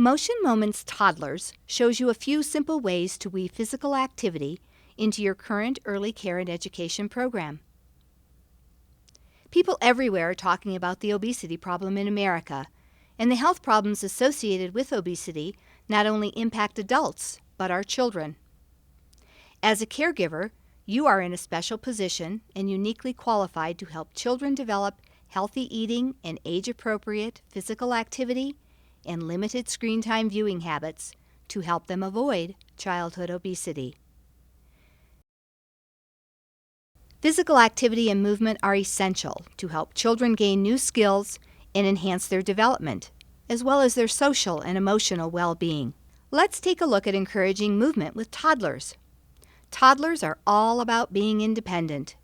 Motion Moments Toddlers shows you a few simple ways to weave physical activity into your current early care and education program. People everywhere are talking about the obesity problem in America, and the health problems associated with obesity not only impact adults, but our children. As a caregiver, you are in a special position and uniquely qualified to help children develop healthy eating and age-appropriate physical activity and limited screen time viewing habits to help them avoid childhood obesity. Physical activity and movement are essential to help children gain new skills and enhance their development, as well as their social and emotional well-being. Let's take a look at encouraging movement with toddlers. Toddlers are all about being independent.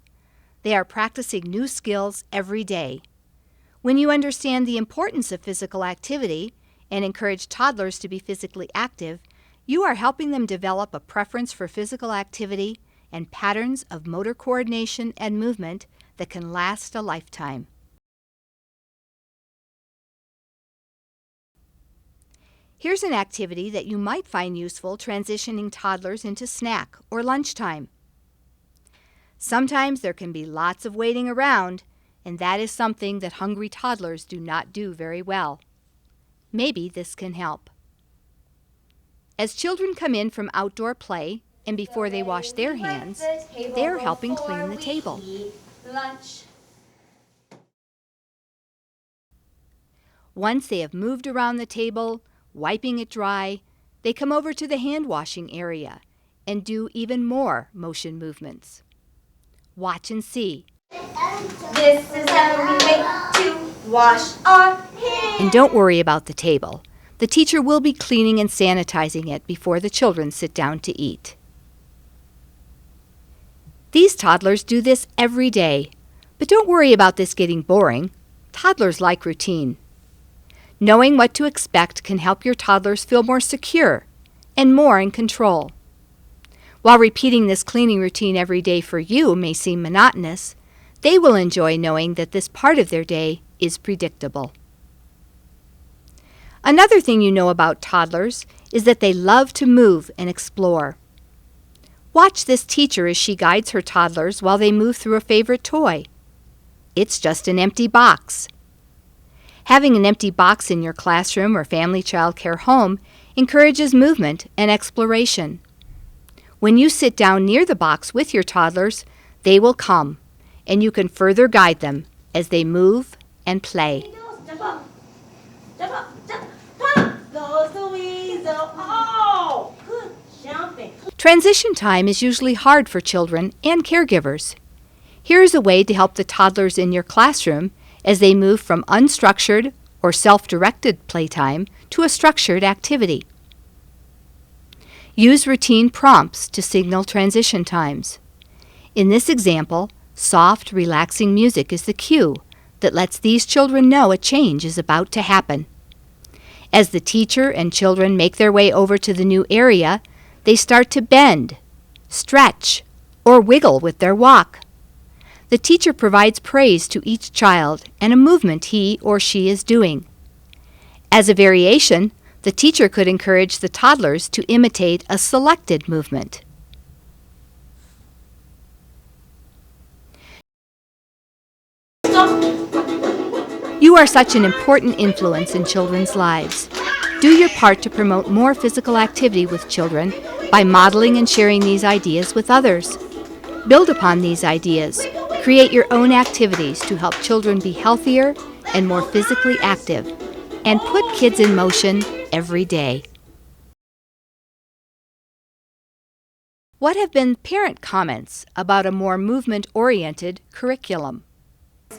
They are practicing new skills every day. When you understand the importance of physical activity and encourage toddlers to be physically active, you are helping them develop a preference for physical activity and patterns of motor coordination and movement that can last a lifetime. Here's an activity that you might find useful transitioning toddlers into snack or lunchtime. Sometimes there can be lots of waiting around, and that is something that hungry toddlers do not do very well. Maybe this can help. As children come in from outdoor play and before they wash their hands, they are helping clean the table. Once they have moved around the table, wiping it dry, they come over to the hand washing area and do even more motion movements. Watch and see. This is how we make to wash our hands. And don't worry about the table. The teacher will be cleaning and sanitizing it before the children sit down to eat. These toddlers do this every day, but don't worry about this getting boring. Toddlers like routine. Knowing what to expect can help your toddlers feel more secure and more in control. While repeating this cleaning routine every day for you may seem monotonous, they will enjoy knowing that this part of their day is predictable. Another thing you know about toddlers is that they love to move and explore. Watch this teacher as she guides her toddlers while they move through a favorite toy. It's just an empty box. Having an empty box in your classroom or family child care home encourages movement and exploration. When you sit down near the box with your toddlers, they will come, and you can further guide them as they move and play. Jump up, jump up, jump up. Goes the weasel. Oh, good jumping. Transition time is usually hard for children and caregivers. Here is a way to help the toddlers in your classroom as they move from unstructured or self-directed playtime to a structured activity. Use routine prompts to signal transition times. In this example, soft, relaxing music is the cue that lets these children know a change is about to happen. As the teacher and children make their way over to the new area, they start to bend, stretch, or wiggle with their walk. The teacher provides praise to each child and a movement he or she is doing. As a variation, the teacher could encourage the toddlers to imitate a selected movement. You are such an important influence in children's lives. Do your part to promote more physical activity with children by modeling and sharing these ideas with others. Build upon these ideas. Create your own activities to help children be healthier and more physically active, and put kids in motion every day. What have been parent comments about a more movement-oriented curriculum?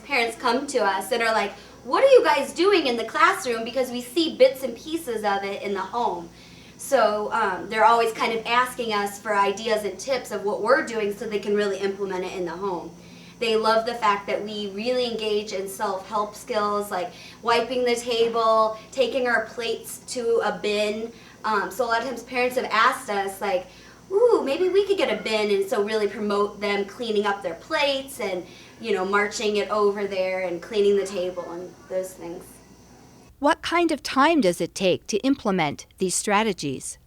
Parents come to us and are like, what are you guys doing in the classroom? Because we see bits and pieces of it in the home. So they're always kind of asking us for ideas and tips of what we're doing so they can really implement it in the home. They love the fact that we really engage in self-help skills like wiping the table, taking our plates to a bin. So a lot of times parents have asked us like, ooh, maybe we could get a bin, and so really promote them cleaning up their plates and, you know, marching it over there and cleaning the table and those things. What kind of time does it take to implement these strategies?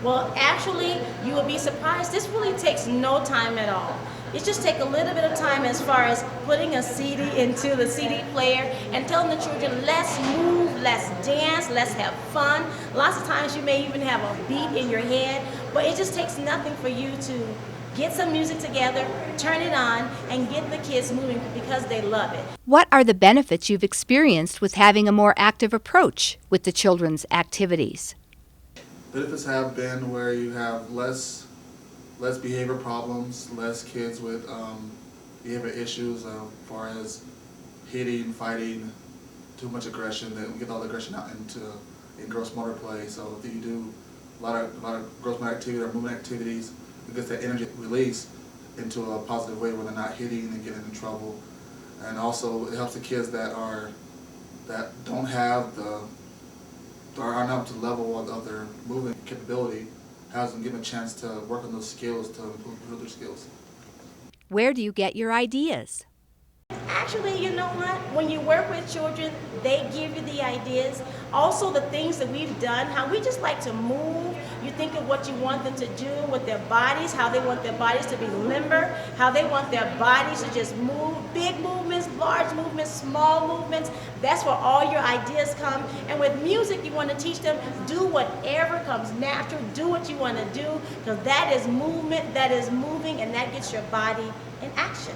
Well, actually, you will be surprised. This really takes no time at all. It just takes a little bit of time as far as putting a CD into the CD player and telling the children, let's move, let's dance, let's have fun. Lots of times you may even have a beat in your head, but it just takes nothing for you to get some music together, turn it on, and get the kids moving because they love it. What are the benefits you've experienced with having a more active approach with the children's activities? Benefits have been where you have less behavior problems, less kids with behavior issues as far as hitting, fighting, too much aggression. That we get all the aggression out in gross motor play. So if you do a lot of gross motor activity or movement activities, it gets that energy release into a positive way where they're not hitting and getting in trouble. And also it helps the kids that don't have are not up to the level of their movement capability, has them give them a chance to work on those skills to improve their skills. Where do you get your ideas? Actually, you know what? When you work with children, they give you the ideas. Also, the things that we've done, how we just like to move. You think of what you want them to do with their bodies, how they want their bodies to be limber, how they want their bodies to just move. Big movements, large movements, small movements. That's where all your ideas come. And with music, you want to teach them, do whatever comes natural, do what you want to do, because that is movement, that is moving, and that gets your body in action.